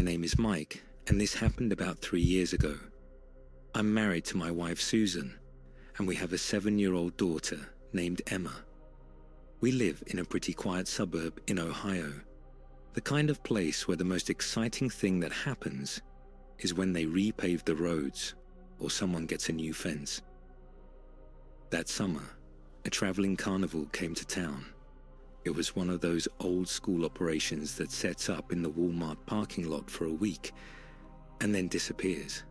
name is Mike, and this happened about 3 years ago. I'm married to my wife Susan, and we have a 7-year-old daughter named Emma. We live in a pretty quiet suburb in Ohio, the kind of place where the most exciting thing that happens is when they repave the roads or someone gets a new fence. That summer, a traveling carnival came to town. It was one of those old school operations that sets up in the Walmart parking lot for a week and then disappears.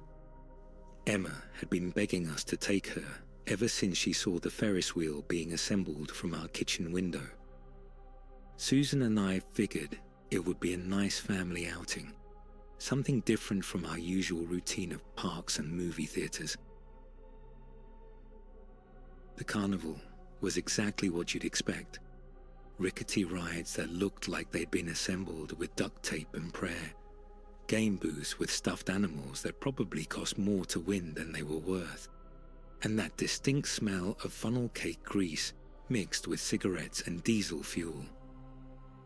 Emma had been begging us to take her ever since she saw the Ferris wheel being assembled from our kitchen window. Susan and I figured it would be a nice family outing, something different from our usual routine of parks and movie theaters. The carnival was exactly what you'd expect. Rickety rides that looked like they'd been assembled with duct tape and prayer. Game booths with stuffed animals that probably cost more to win than they were worth. And that distinct smell of funnel cake grease mixed with cigarettes and diesel fuel.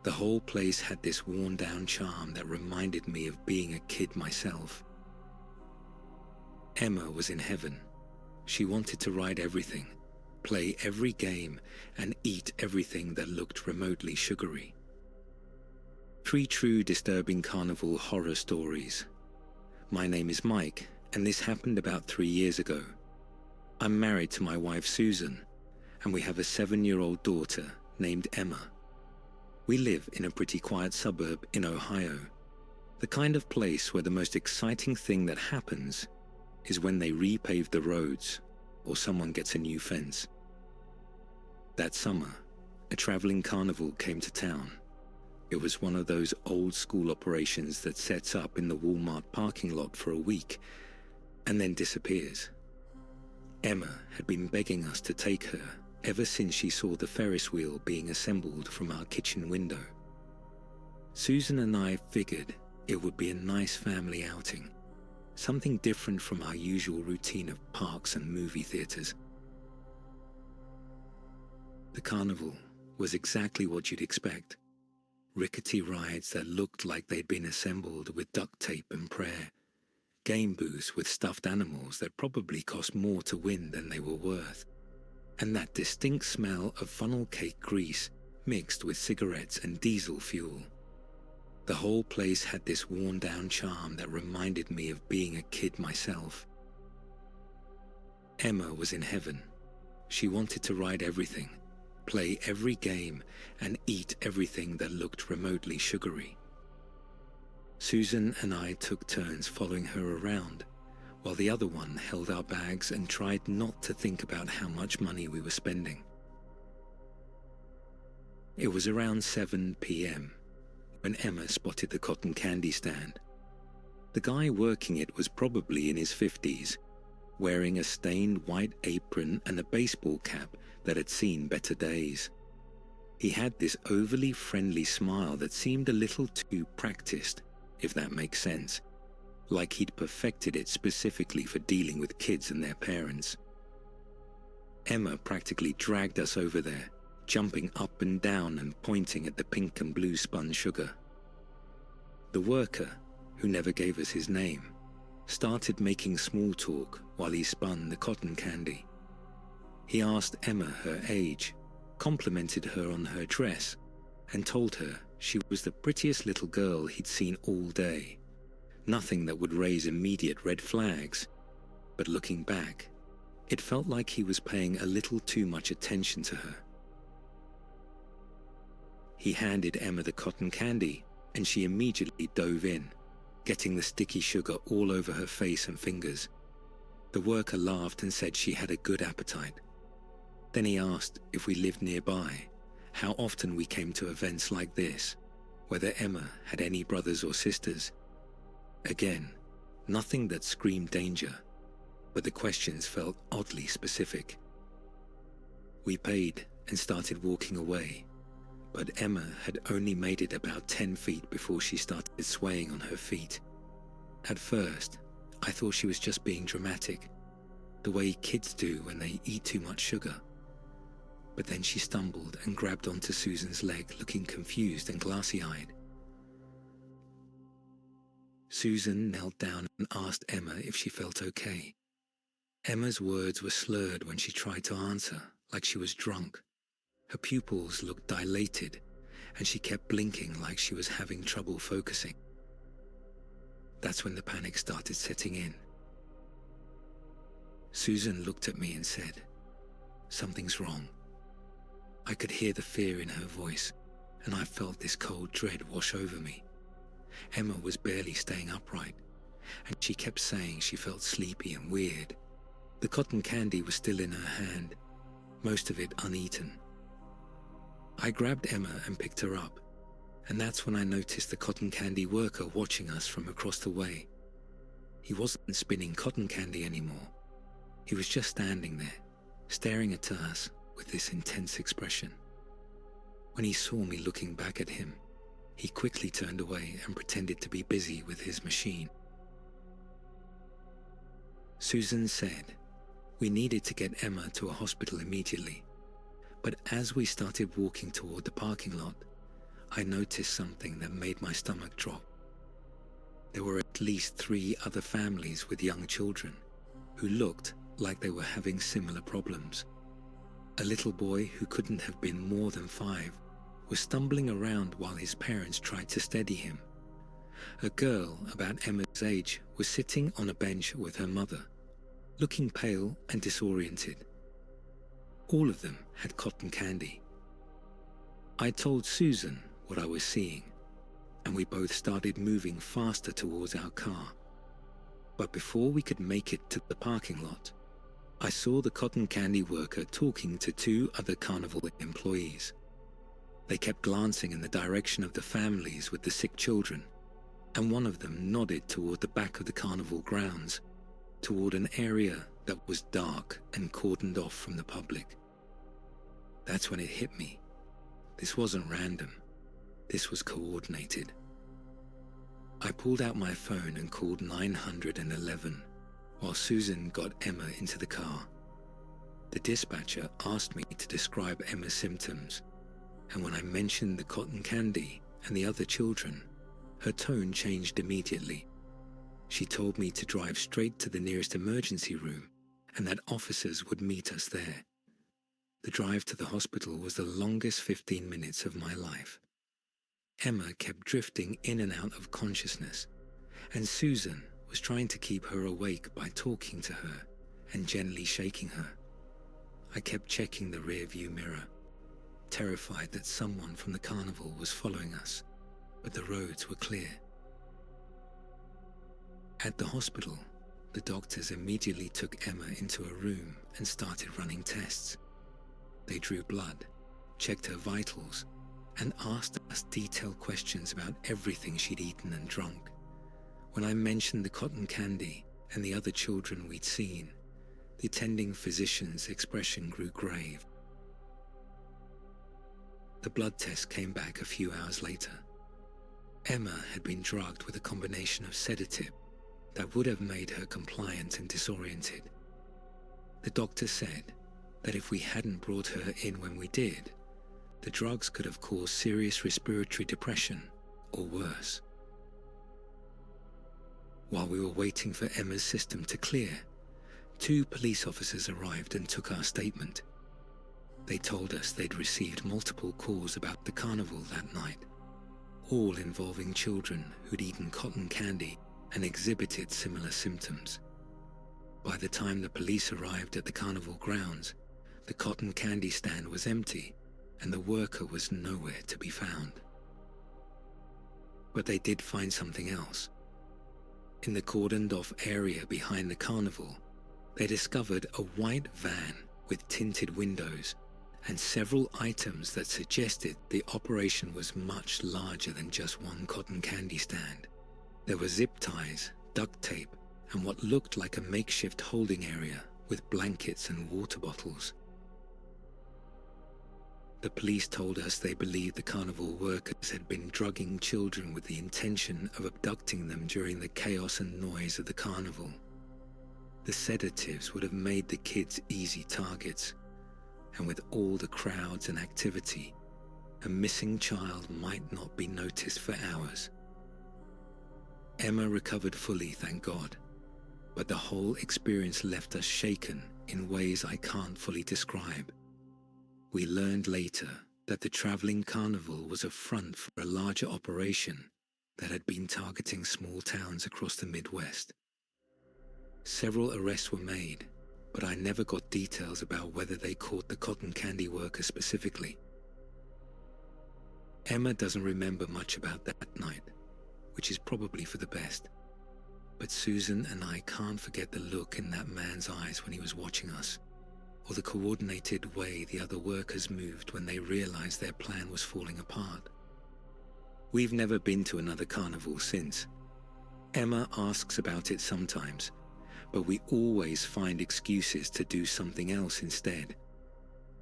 The whole place had this worn-down charm that reminded me of being a kid myself. Emma was in heaven. She wanted to ride everything, play every game, and eat everything that looked remotely sugary. 3 true disturbing carnival horror stories. My name is Mike, and this happened about 3 years ago. I'm married to my wife Susan, and we have a 7-year-old daughter named Emma. We live in a pretty quiet suburb in Ohio, the kind of place where the most exciting thing that happens is when they repave the roads or someone gets a new fence. That summer, a traveling carnival came to town. It was one of those old school operations that sets up in the Walmart parking lot for a week and then disappears. Emma had been begging us to take her ever since she saw the Ferris wheel being assembled from our kitchen window. Susan and I figured it would be a nice family outing, something different from our usual routine of parks and movie theaters. The carnival was exactly what you'd expect. Rickety rides that looked like they'd been assembled with duct tape and prayer. Game booths with stuffed animals that probably cost more to win than they were worth. And that distinct smell of funnel cake grease mixed with cigarettes and diesel fuel. The whole place had this worn-down charm that reminded me of being a kid myself. Emma was in heaven. She wanted to ride everything, play every game, and eat everything that looked remotely sugary. Susan and I took turns following her around, while the other one held our bags and tried not to think about how much money we were spending. It was around 7 p.m. when Emma spotted the cotton candy stand. The guy working it was probably in his 50s, wearing a stained white apron and a baseball cap that had seen better days. He had this overly friendly smile that seemed a little too practiced, if that makes sense, like he'd perfected it specifically for dealing with kids and their parents. Emma practically dragged us over there, jumping up and down and pointing at the pink and blue spun sugar. The worker, who never gave us his name, started making small talk while he spun the cotton candy. He asked Emma her age, complimented her on her dress, and told her she was the prettiest little girl he'd seen all day. Nothing that would raise immediate red flags, but looking back, it felt like he was paying a little too much attention to her. He handed Emma the cotton candy, and she immediately dove in, getting the sticky sugar all over her face and fingers. The worker laughed and said she had a good appetite. Then he asked if we lived nearby, how often we came to events like this, whether Emma had any brothers or sisters. Again, nothing that screamed danger, but the questions felt oddly specific. We paid and started walking away, but Emma had only made it about 10 feet before she started swaying on her feet. At first, I thought she was just being dramatic, the way kids do when they eat too much sugar. But then she stumbled and grabbed onto Susan's leg, looking confused and glassy-eyed. Susan knelt down and asked Emma if she felt okay. Emma's words were slurred when she tried to answer, like she was drunk. Her pupils looked dilated, and she kept blinking like she was having trouble focusing. That's when the panic started setting in. Susan looked at me and said, "Something's wrong." I could hear the fear in her voice, and I felt this cold dread wash over me. Emma was barely staying upright, and she kept saying she felt sleepy and weird. The cotton candy was still in her hand, most of it uneaten. I grabbed Emma and picked her up, and that's when I noticed the cotton candy worker watching us from across the way. He wasn't spinning cotton candy anymore. He was just standing there, staring at us with this intense expression. When he saw me looking back at him, he quickly turned away and pretended to be busy with his machine. Susan said we needed to get Emma to a hospital immediately, but as we started walking toward the parking lot, I noticed something that made my stomach drop. There were at least 3 other families with young children who looked like they were having similar problems. A little boy who couldn't have been more than 5 was stumbling around while his parents tried to steady him. A girl about Emma's age was sitting on a bench with her mother, looking pale and disoriented. All of them had cotton candy. I told Susan what I was seeing, and we both started moving faster towards our car. But before we could make it to the parking lot, I saw the cotton candy worker talking to 2 other Carnival employees. They kept glancing in the direction of the families with the sick children, and one of them nodded toward the back of the Carnival grounds, toward an area that was dark and cordoned off from the public. That's when it hit me. This wasn't random. This was coordinated. I pulled out my phone and called 911 while Susan got Emma into the car. The dispatcher asked me to describe Emma's symptoms, and when I mentioned the cotton candy and the other children, her tone changed immediately. She told me to drive straight to the nearest emergency room and that officers would meet us there. The drive to the hospital was the longest 15 minutes of my life. Emma kept drifting in and out of consciousness, and Susan was trying to keep her awake by talking to her and gently shaking her. I kept checking the rear-view mirror, terrified that someone from the carnival was following us, but the roads were clear. At the hospital, the doctors immediately took Emma into a room and started running tests. They drew blood, checked her vitals, and asked us detailed questions about everything she'd eaten and drunk. When I mentioned the cotton candy and the other children we'd seen, the attending physician's expression grew grave. The blood test came back a few hours later. Emma had been drugged with a combination of sedative that would have made her compliant and disoriented. The doctor said that if we hadn't brought her in when we did, the drugs could have caused serious respiratory depression or worse. While we were waiting for Emma's system to clear, 2 police officers arrived and took our statement. They told us they'd received multiple calls about the carnival that night, all involving children who'd eaten cotton candy and exhibited similar symptoms. By the time the police arrived at the carnival grounds, the cotton candy stand was empty and the worker was nowhere to be found. But they did find something else. In the cordoned-off area behind the carnival, they discovered a white van with tinted windows and several items that suggested the operation was much larger than just one cotton candy stand. There were zip ties, duct tape, and what looked like a makeshift holding area with blankets and water bottles. The police told us they believed the carnival workers had been drugging children with the intention of abducting them during the chaos and noise of the carnival. The sedatives would have made the kids easy targets, and with all the crowds and activity, a missing child might not be noticed for hours. Emma recovered fully, thank God, but the whole experience left us shaken in ways I can't fully describe. We learned later that the traveling carnival was a front for a larger operation that had been targeting small towns across the Midwest. Several arrests were made, but I never got details about whether they caught the cotton candy workers specifically. Emma doesn't remember much about that night, which is probably for the best. But Susan and I can't forget the look in that man's eyes when he was watching us, or the coordinated way the other workers moved when they realized their plan was falling apart. We've never been to another carnival since. Emma asks about it sometimes, but we always find excuses to do something else instead.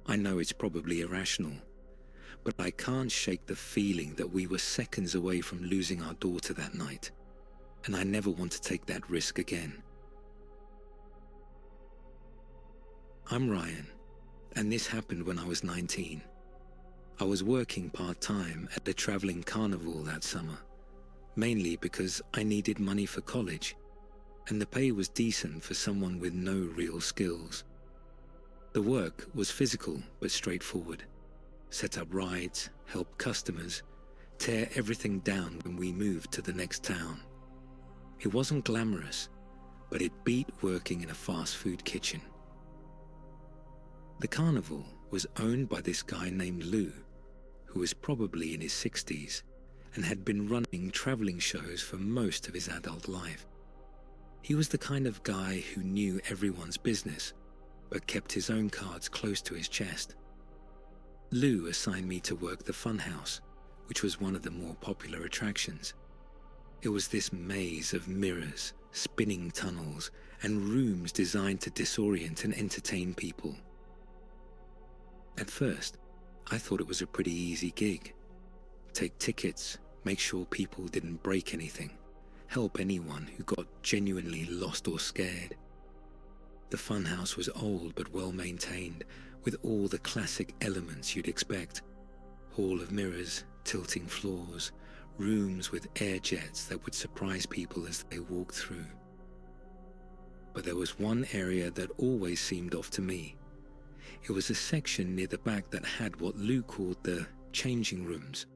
I know it's probably irrational, but I can't shake the feeling that we were seconds away from losing our daughter that night, and I never want to take that risk again. I'm Ryan, and this happened when I was 19. I was working part-time at the traveling carnival that summer, mainly because I needed money for college, and the pay was decent for someone with no real skills. The work was physical but straightforward. Set up rides, help customers, tear everything down when we moved to the next town. It wasn't glamorous, but it beat working in a fast food kitchen. The carnival was owned by this guy named Lou, who was probably in his 60s and had been running traveling shows for most of his adult life. He was the kind of guy who knew everyone's business, but kept his own cards close to his chest. Lou assigned me to work the funhouse, which was one of the more popular attractions. It was this maze of mirrors, spinning tunnels, and rooms designed to disorient and entertain people. At first, I thought it was a pretty easy gig. Take tickets, make sure people didn't break anything, help anyone who got genuinely lost or scared. The funhouse was old but well maintained, with all the classic elements you'd expect. Hall of mirrors, tilting floors, rooms with air jets that would surprise people as they walked through. But there was one area that always seemed off to me. It was a section near the back that had what Lou called the changing rooms.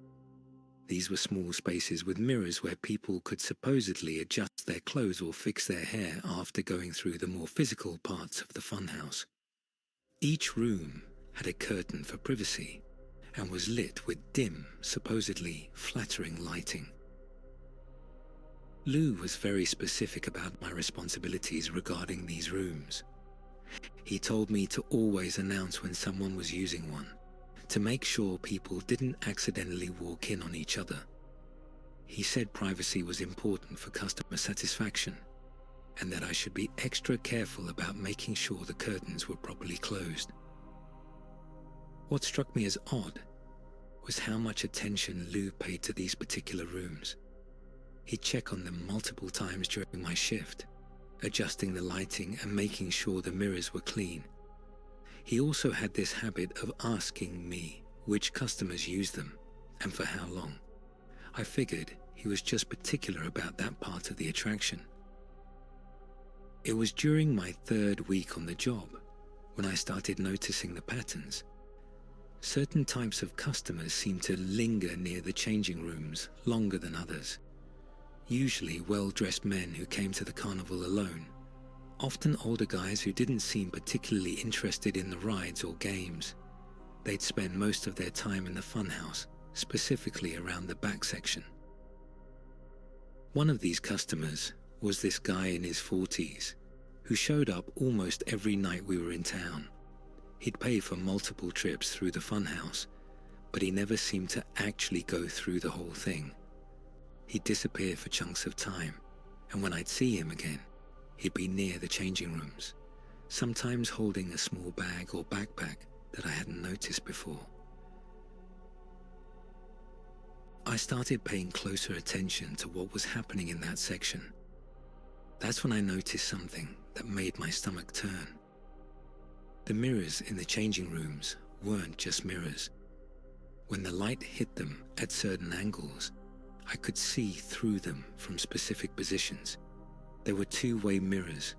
These were small spaces with mirrors where people could supposedly adjust their clothes or fix their hair after going through the more physical parts of the funhouse. Each room had a curtain for privacy and was lit with dim, supposedly flattering lighting. Lou was very specific about my responsibilities regarding these rooms. He told me to always announce when someone was using one, to make sure people didn't accidentally walk in on each other. He said privacy was important for customer satisfaction, and that I should be extra careful about making sure the curtains were properly closed. What struck me as odd was how much attention Lou paid to these particular rooms. He'd check on them multiple times during my shift, adjusting the lighting and making sure the mirrors were clean. He also had this habit of asking me which customers used them and for how long. I figured he was just particular about that part of the attraction. It was during my 3rd week on the job when I started noticing the patterns. Certain types of customers seemed to linger near the changing rooms longer than others. Usually well-dressed men who came to the carnival alone, often older guys who didn't seem particularly interested in the rides or games. They'd spend most of their time in the funhouse, specifically around the back section. One of these customers was this guy in his 40s, who showed up almost every night we were in town. He'd pay for multiple trips through the funhouse, but he never seemed to actually go through the whole thing. He'd disappear for chunks of time, and when I'd see him again, he'd be near the changing rooms, sometimes holding a small bag or backpack that I hadn't noticed before. I started paying closer attention to what was happening in that section. That's when I noticed something that made my stomach turn. The mirrors in the changing rooms weren't just mirrors. When the light hit them at certain angles, I could see through them from specific positions. There were two-way mirrors,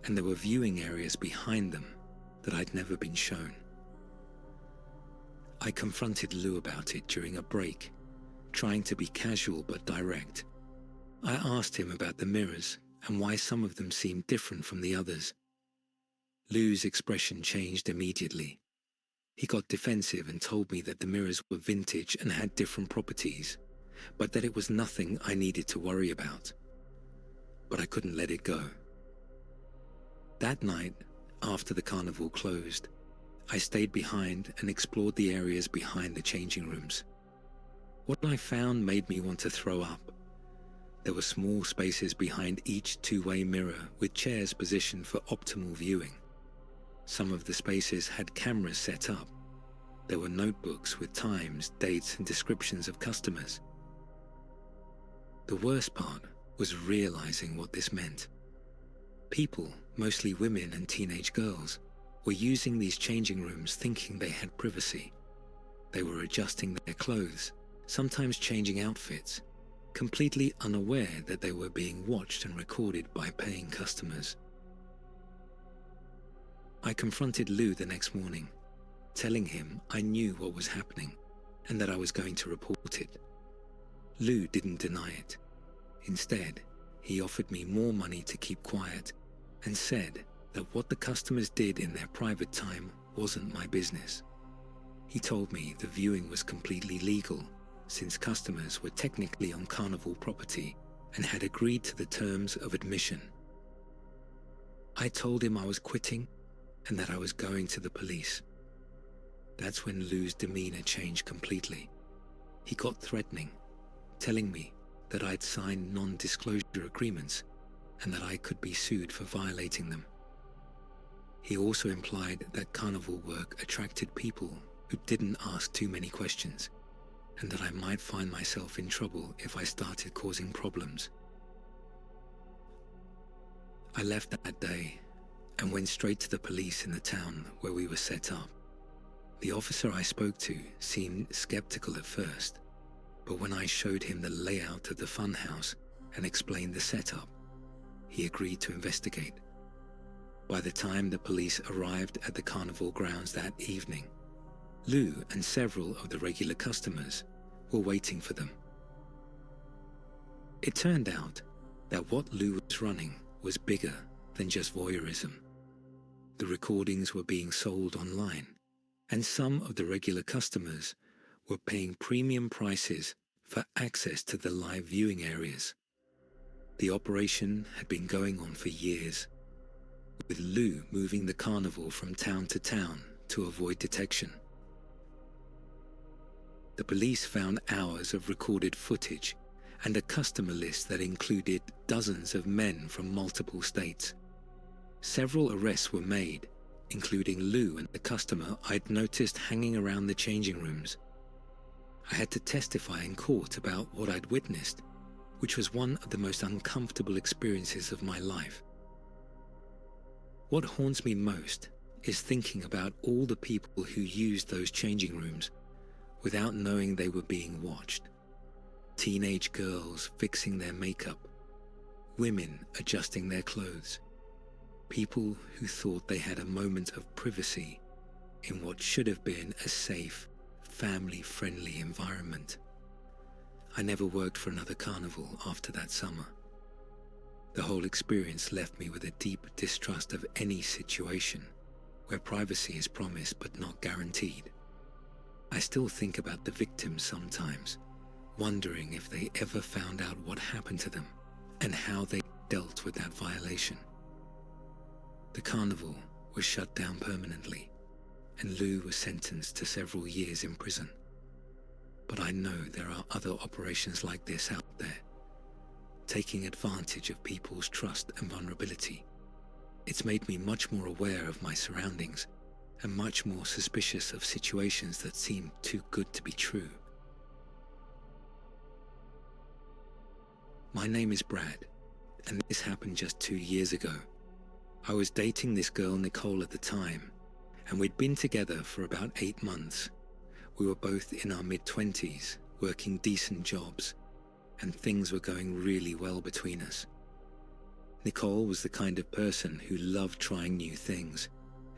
and there were viewing areas behind them that I'd never been shown. I confronted Lou about it during a break, trying to be casual but direct. I asked him about the mirrors and why some of them seemed different from the others. Lou's expression changed immediately. He got defensive and told me that the mirrors were vintage and had different properties, but that it was nothing I needed to worry about. But I couldn't let it go. That night, after the carnival closed, I stayed behind and explored the areas behind the changing rooms. What I found made me want to throw up. There were small spaces behind each two-way mirror with chairs positioned for optimal viewing. Some of the spaces had cameras set up. There were notebooks with times, dates, and descriptions of customers. The worst part was realizing what this meant. People, mostly women and teenage girls, were using these changing rooms thinking they had privacy. They were adjusting their clothes, sometimes changing outfits, completely unaware that they were being watched and recorded by paying customers. I confronted Lou the next morning, telling him I knew what was happening and that I was going to report it. Lou didn't deny it. Instead, he offered me more money to keep quiet and said that what the customers did in their private time wasn't my business. He told me the viewing was completely legal since customers were technically on Carnival property and had agreed to the terms of admission. I told him I was quitting and that I was going to the police. That's when Lou's demeanor changed completely. He got threatening, telling me that I'd signed non-disclosure agreements and that I could be sued for violating them. He also implied that carnival work attracted people who didn't ask too many questions, and that I might find myself in trouble if I started causing problems. I left that day and went straight to the police in the town where we were set up. The officer I spoke to seemed skeptical at first, but when I showed him the layout of the funhouse and explained the setup, he agreed to investigate. By the time the police arrived at the carnival grounds that evening, Lou and several of the regular customers were waiting for them. It turned out that what Lou was running was bigger than just voyeurism. The recordings were being sold online, and some of the regular customers were paying premium prices for access to the live viewing areas. The operation had been going on for years, with Lou moving the carnival from town to town to avoid detection. The police found hours of recorded footage and a customer list that included dozens of men from multiple states. Several arrests were made, including Lou and the customer I'd noticed hanging around the changing rooms. I had to testify in court about what I'd witnessed, which was one of the most uncomfortable experiences of my life. What haunts me most is thinking about all the people who used those changing rooms without knowing they were being watched. Teenage girls fixing their makeup, women adjusting their clothes, people who thought they had a moment of privacy in what should have been a safe, family-friendly environment. I never worked for another carnival after that summer. The whole experience left me with a deep distrust of any situation where privacy is promised but not guaranteed. I still think about the victims sometimes, wondering if they ever found out what happened to them and how they dealt with that violation. The carnival was shut down permanently, and Lou was sentenced to several years in prison. But I know there are other operations like this out there, taking advantage of people's trust and vulnerability. It's made me much more aware of my surroundings and much more suspicious of situations that seem too good to be true. My name is Brad, and this happened just 2 years ago. I was dating this girl Nicole at the time, and we'd been together for about 8 months. We were both in our mid-20s, working decent jobs. and things were going really well between us. Nicole was the kind of person who loved trying new things,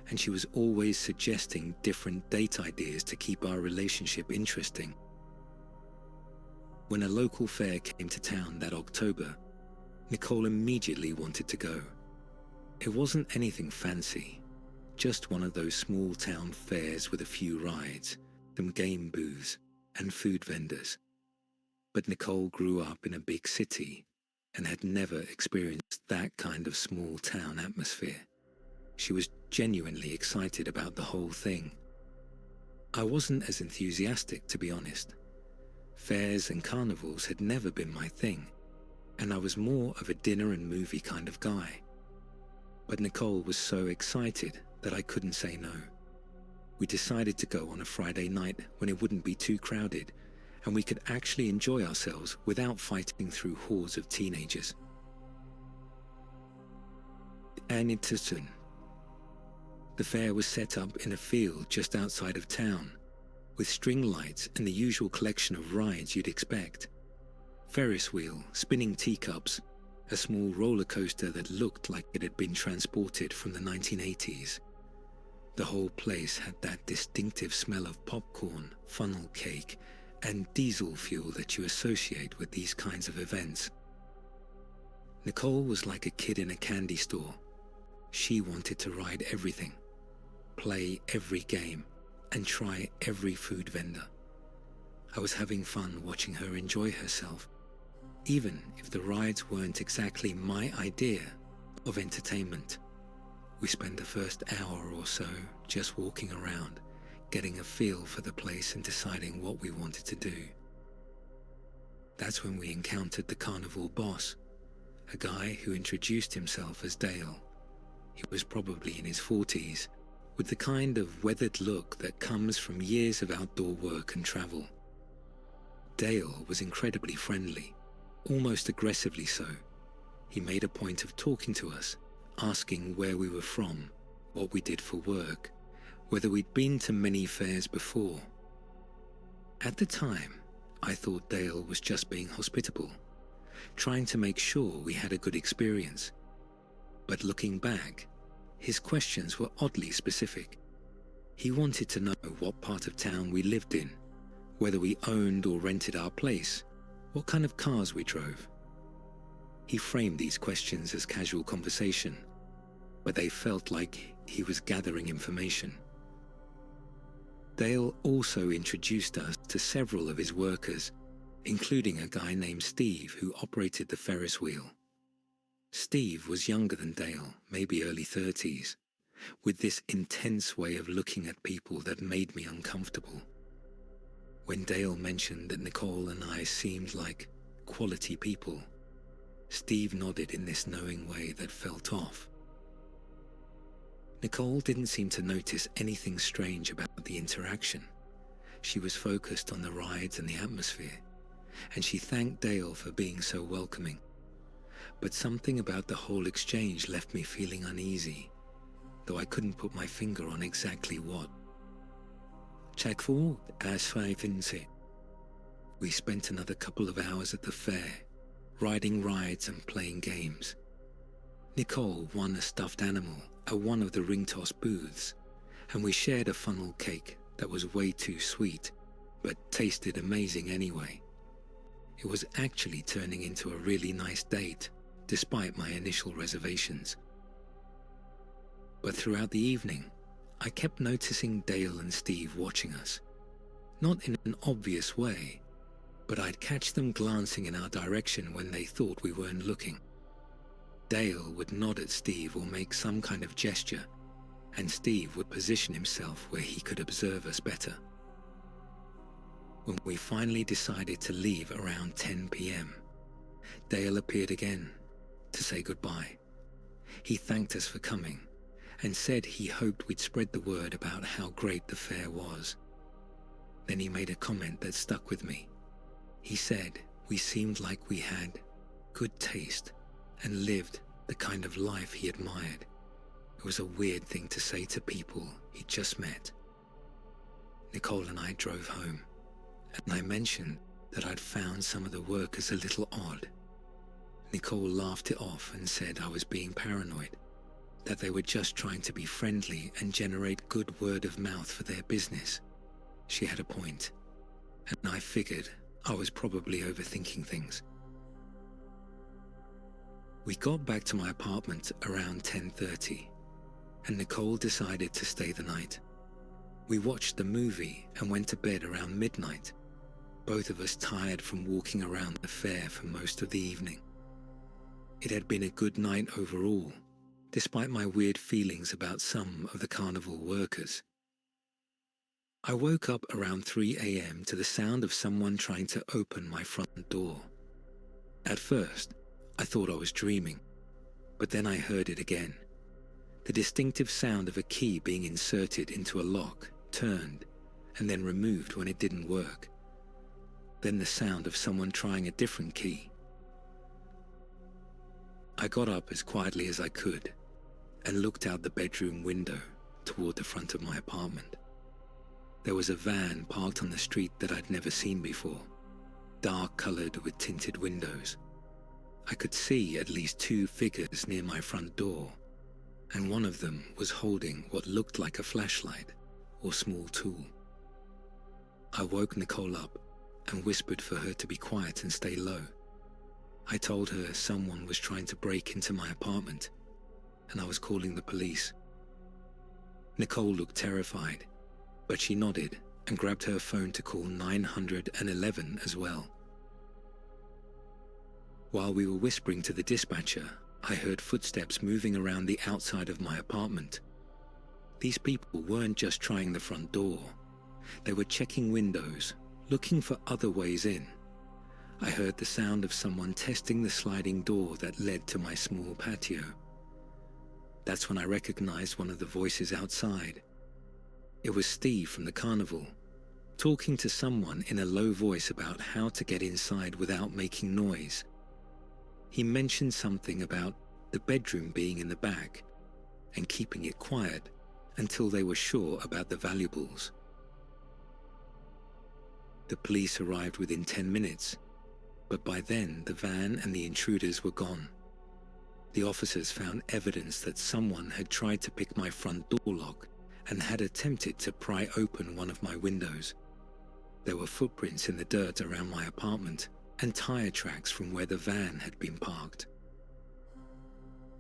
and she was always suggesting different date ideas to keep our relationship interesting. When a local fair came to town that October, Nicole immediately wanted to go. It wasn't anything fancy, just one of those small town fairs with a few rides, some game booths, and food vendors. But Nicole grew up in a big city and had never experienced that kind of small town atmosphere. She was genuinely excited about the whole thing. I wasn't as enthusiastic, to be honest. Fairs and carnivals had never been my thing, and I was more of a dinner and movie kind of guy. But Nicole was so excited that I couldn't say no. We decided to go on a Friday night when it wouldn't be too crowded, and we could actually enjoy ourselves without fighting through hordes of teenagers. Carnival. The fair was set up in a field just outside of town, with string lights and the usual collection of rides you'd expect. Ferris wheel, spinning teacups, a small roller coaster that looked like it had been transported from the 1980s. The whole place had that distinctive smell of popcorn, funnel cake, and diesel fuel that you associate with these kinds of events. Nicole was like a kid in a candy store. She wanted to ride everything, play every game, and try every food vendor. I was having fun watching her enjoy herself, even if the rides weren't exactly my idea of entertainment. We spent the first hour or so just walking around, getting a feel for the place and deciding what we wanted to do. That's when we encountered the carnival boss, a guy who introduced himself as Dale. He was probably in his 40s, with the kind of weathered look that comes from years of outdoor work and travel. Dale was incredibly friendly, almost aggressively so. He made a point of talking to us, asking where we were from, what we did for work, whether we'd been to many fairs before. At the time, I thought Dale was just being hospitable, trying to make sure we had a good experience. But looking back, his questions were oddly specific. He wanted to know what part of town we lived in, whether we owned or rented our place, what kind of cars we drove. He framed these questions as casual conversation, but they felt like he was gathering information. Dale also introduced us to several of his workers, including a guy named Steve who operated the Ferris wheel. Steve was younger than Dale, maybe early 30s, with this intense way of looking at people that made me uncomfortable. When Dale mentioned that Nicole and I seemed like quality people, Steve nodded in this knowing way that felt off. Nicole didn't seem to notice anything strange about the interaction. She was focused on the rides and the atmosphere, and she thanked Dale for being so welcoming. But something about the whole exchange left me feeling uneasy, though I couldn't put my finger on exactly what. We spent another couple of hours at the fair, riding rides and playing games. Nicole won a stuffed animal at one of the ring toss booths, and we shared a funnel cake that was way too sweet, but tasted amazing anyway. It was actually turning into a really nice date, despite my initial reservations. But throughout the evening, I kept noticing Dale and Steve watching us. Not in an obvious way, but I'd catch them glancing in our direction when they thought we weren't looking. Dale would nod at Steve or make some kind of gesture, and Steve would position himself where he could observe us better. When we finally decided to leave around 10 p.m., Dale appeared again to say goodbye. He thanked us for coming and said he hoped we'd spread the word about how great the fair was. Then he made a comment that stuck with me. He said we seemed like we had good taste and lived the kind of life he admired. It was a weird thing to say to people he'd just met. Nicole and I drove home, and I mentioned that I'd found some of the workers a little odd. Nicole laughed it off and said I was being paranoid, that they were just trying to be friendly and generate good word of mouth for their business. She had a point, and I figured I was probably overthinking things. We got back to my apartment around 10:30, and Nicole decided to stay the night. We watched the movie and went to bed around midnight, both of us tired from walking around the fair for most of the evening. It had been a good night overall, despite my weird feelings about some of the carnival workers. I woke up around 3 a.m. to the sound of someone trying to open my front door. At first, I thought I was dreaming, but then I heard it again. The distinctive sound of a key being inserted into a lock, turned, and then removed when it didn't work. Then the sound of someone trying a different key. I got up as quietly as I could and looked out the bedroom window toward the front of my apartment. There was a van parked on the street that I'd never seen before, dark-colored with tinted windows. I could see at least 2 figures near my front door, and one of them was holding what looked like a flashlight or small tool. I woke Nicole up and whispered for her to be quiet and stay low. I told her someone was trying to break into my apartment, and I was calling the police. Nicole looked terrified, but she nodded and grabbed her phone to call 911 as well. While we were whispering to the dispatcher, I heard footsteps moving around the outside of my apartment. These people weren't just trying the front door. They were checking windows, looking for other ways in. I heard the sound of someone testing the sliding door that led to my small patio. That's when I recognized one of the voices outside. It was Steve from the carnival, talking to someone in a low voice about how to get inside without making noise. He mentioned something about the bedroom being in the back and keeping it quiet until they were sure about the valuables. The police arrived within 10 minutes, but by then the van and the intruders were gone. The officers found evidence that someone had tried to pick my front door lock and had attempted to pry open one of my windows. There were footprints in the dirt around my apartment and tire tracks from where the van had been parked.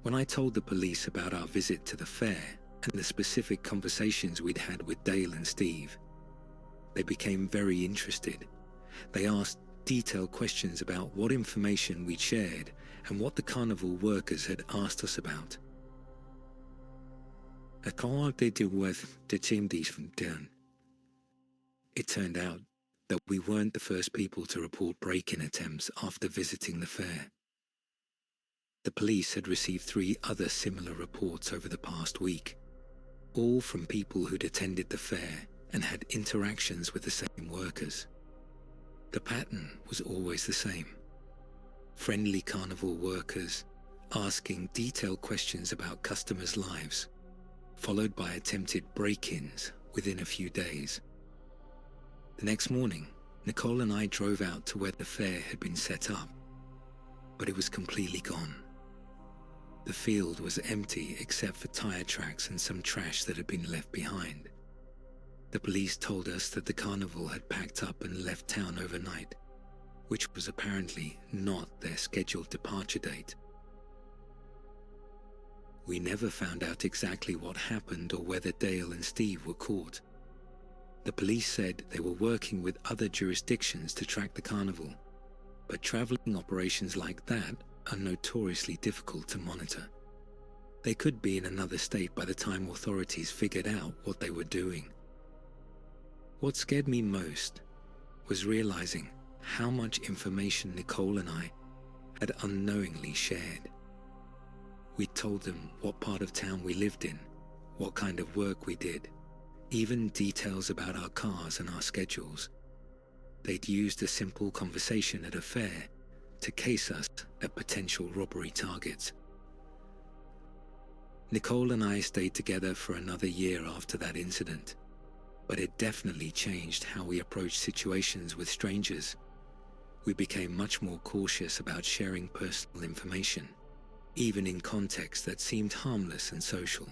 When I told the police about our visit to the fair and the specific conversations we'd had with Dale and Steve, they became very interested. They asked detailed questions about what information we'd shared and what the carnival workers had asked us about. It turned out that we weren't the first people to report break-in attempts after visiting the fair. The police had received 3 other similar reports over the past week, all from people who'd attended the fair and had interactions with the same workers. The pattern was always the same. Friendly carnival workers asking detailed questions about customers' lives, followed by attempted break-ins within a few days. The next morning, Nicole and I drove out to where the fair had been set up, but it was completely gone. The field was empty except for tire tracks and some trash that had been left behind. The police told us that the carnival had packed up and left town overnight, which was apparently not their scheduled departure date. We never found out exactly what happened or whether Dale and Steve were caught. The police said they were working with other jurisdictions to track the carnival, but traveling operations like that are notoriously difficult to monitor. They could be in another state by the time authorities figured out what they were doing. What scared me most was realizing how much information Nicole and I had unknowingly shared. We told them what part of town we lived in, what kind of work we did, even details about our cars and our schedules. They'd used a simple conversation at a fair to case us at potential robbery targets. Nicole and I stayed together for another year after that incident, but it definitely changed how we approached situations with strangers. We became much more cautious about sharing personal information, even in contexts that seemed harmless and social.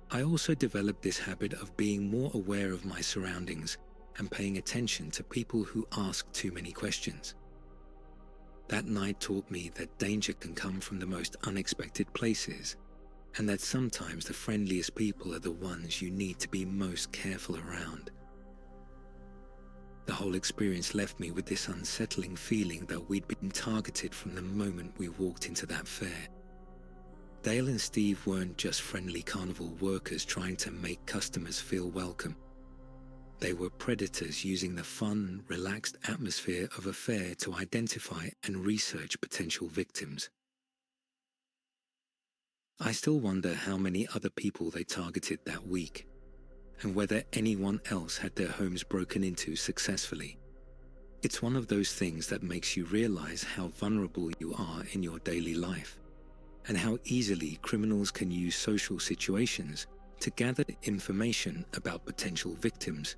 I also developed this habit of being more aware of my surroundings and paying attention to people who ask too many questions. That night taught me that danger can come from the most unexpected places, and that sometimes the friendliest people are the ones you need to be most careful around. The whole experience left me with this unsettling feeling that we'd been targeted from the moment we walked into that fair. Dale and Steve weren't just friendly carnival workers trying to make customers feel welcome. They were predators using the fun, relaxed atmosphere of a fair to identify and research potential victims. I still wonder how many other people they targeted that week, and whether anyone else had their homes broken into successfully. It's one of those things that makes you realize how vulnerable you are in your daily life, and how easily criminals can use social situations to gather information about potential victims